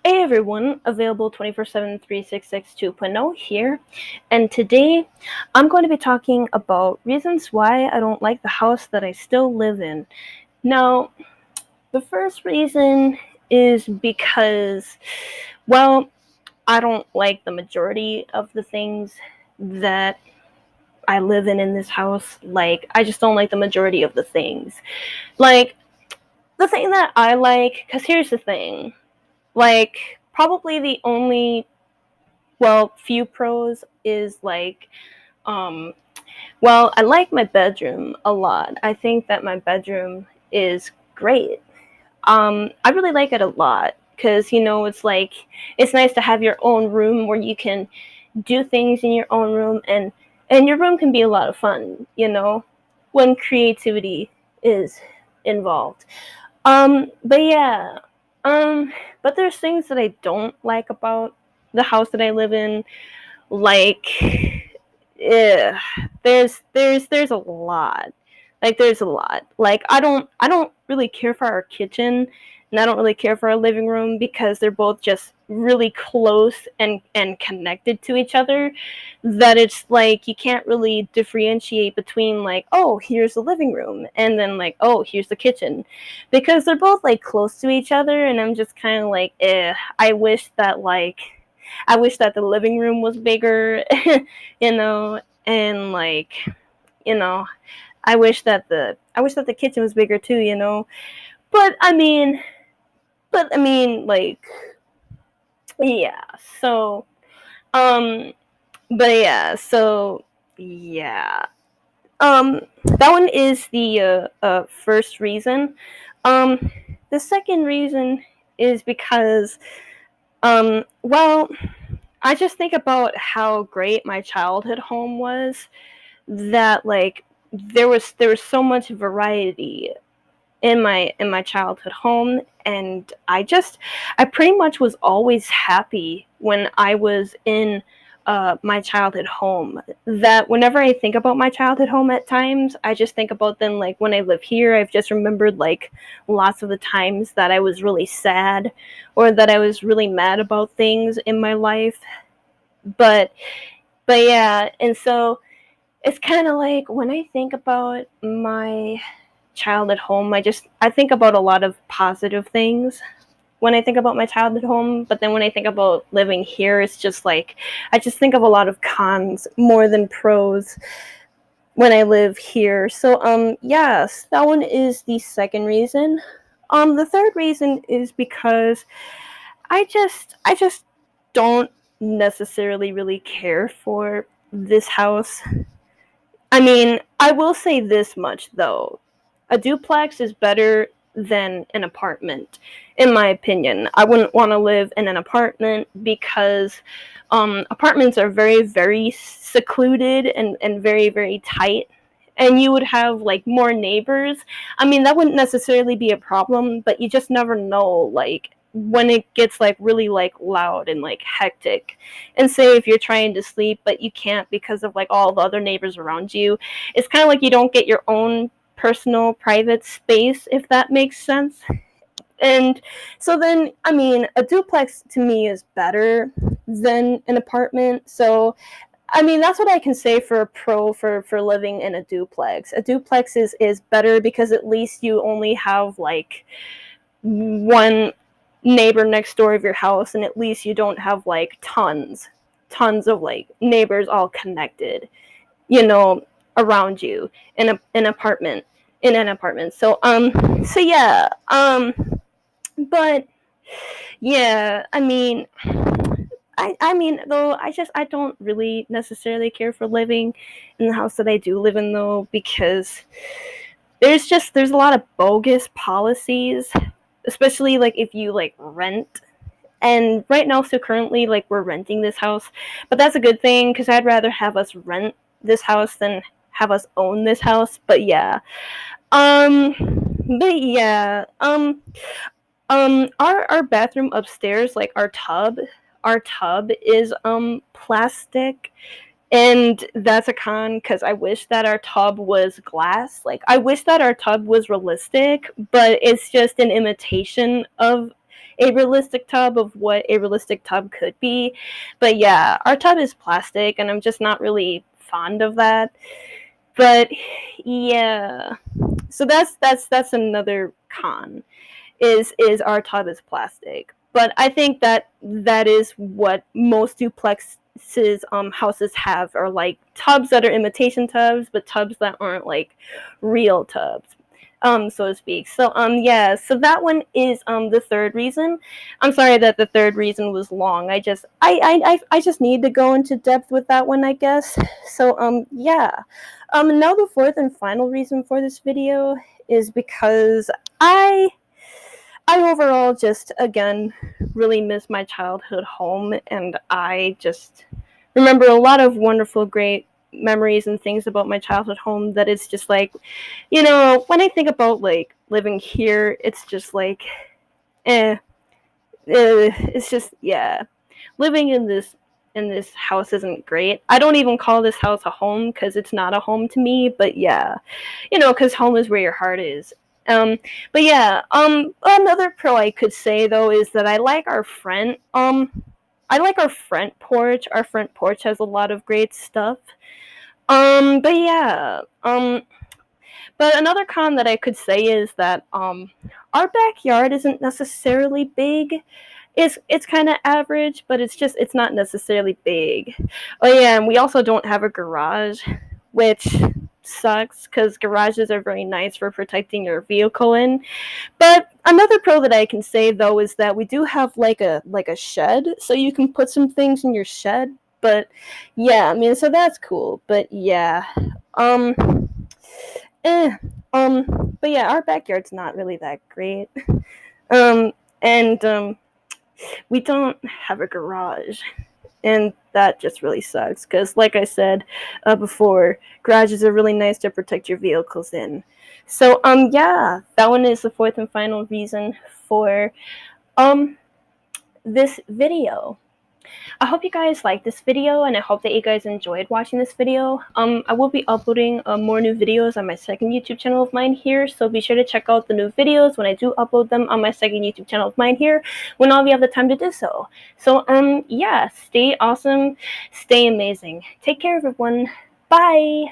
Hey everyone, available 24/7 366 2.0 here. And today I'm going to be talking about reasons why I don't like the house that I still live in. Now, the first reason is because, well, I don't like the majority of the things that I live in this house. Like, I just don't like the majority of the things. Like, the thing that I like, because here's the thing. Like, probably the only few pros is like, um, I like my bedroom a lot. I think that my bedroom is great. I really like it a lot because it's like it's nice to have your own room where you can do things in your own room, and your room can be a lot of fun. When creativity is involved. But yeah, um, but there's things that I don't like about the house that I live in, like, yeah, there's a lot. Like, there's a lot. Like, I don't really care for our kitchen, and I don't really care for our living room because they're both just really close and connected to each other. That it's like you can't really differentiate between, like, oh, here's the living room, and then, like, oh, here's the kitchen, because they're both like close to each other, and I'm just kind of like, I wish that, like, I wish that the living room was bigger, you know, and, like, you know, I wish that the kitchen was bigger too. But like, yeah. So, um, but yeah. So, yeah. That one is the first reason. Um, the second reason is because, well, I just think about how great my childhood home was. That, like, there was so much variety in my childhood home, and I pretty much was always happy when I was in my childhood home. That whenever I think about my childhood home at times, I just think about them, like, when I live here. I've just remembered, like, lots of the times that I was really sad or that I was really mad about things in my life. But but yeah, and so it's kind of like when I think about my childhood home, I think about a lot of positive things when I think about my childhood home. But then when I think about living here, it's just like I just think of a lot of cons more than pros when I live here. So, yes, that one is the second reason. The third reason is because I just don't necessarily really care for this house. I mean, I will say this much though. A duplex is better than an apartment, in my opinion. I wouldn't want to live in an apartment because apartments are very, very secluded and very, very tight. And you would have, like, more neighbors. I mean, that wouldn't necessarily be a problem, but you just never know, like, when it gets, like, really, like, loud and, like, hectic. And say if you're trying to sleep but you can't because of, like, all the other neighbors around you, it's kind of like you don't get your own personal private space, if that makes sense. And so then, I mean, a duplex to me is better than an apartment. So, I mean, that's what I can say for a pro for living in a duplex. A duplex is better because at least you only have, like, one neighbor next door of your house, and at least you don't have, like, tons of, like, neighbors all connected, you know, around you in an apartment. So, yeah, but yeah, I mean, though, I don't really necessarily care for living in the house that I do live in, though, because there's a lot of bogus policies, especially, like, if you, like, rent. And right now, so currently, like, we're renting this house, but that's a good thing because I'd rather have us rent this house than have us own this house. But yeah, um, but yeah, our bathroom upstairs, like, our tub is plastic, and that's a con because I wish that our tub was glass. Like, I wish that our tub was realistic, but it's just an imitation of a realistic tub of what a realistic tub could be. But yeah, our tub is plastic, and I'm just not really fond of that. But yeah, so that's another con, is our tub is plastic. But I think that is what most duplexes houses have, are like tubs that are imitation tubs, but tubs that aren't like real tubs, so to speak. So yeah, so that one is the third reason. I'm sorry that the third reason was long. I just need to go into depth with that one, I guess. So yeah. Now the fourth and final reason for this video is because I I overall just, again, really miss my childhood home, and I just remember a lot of wonderful, great memories and things about my childhood home. That it's just like, when I think about like living here, it's just like, eh, it's just, yeah, living in this house isn't great. I don't even call this house a home because it's not a home to me. But yeah, because home is where your heart is. Um, but yeah, another pro I could say though is that I like our front porch. Our front porch has a lot of great stuff. But yeah, but another con that I could say is that our backyard isn't necessarily big. It's kind of average, but it's not necessarily big. Oh yeah, and we also don't have a garage, which sucks because garages are very nice for protecting your vehicle in. But another pro that I can say though is that we do have like a shed, so you can put some things in your shed. But yeah, I mean, so that's cool. But yeah, um, eh, but yeah, our backyard's not really that great. Um, and we don't have a garage, and that just really sucks because, like I said before, garages are really nice to protect your vehicles in. So yeah, that one is the fourth and final reason for um this video. I hope you guys liked this video, and I hope that you guys enjoyed watching this video. I will be uploading more new videos on my second YouTube channel of mine here, so be sure to check out the new videos when I do upload them on my second YouTube channel of mine here, whenever you have the time to do so. So, yeah, stay awesome, stay amazing. Take care, everyone. Bye!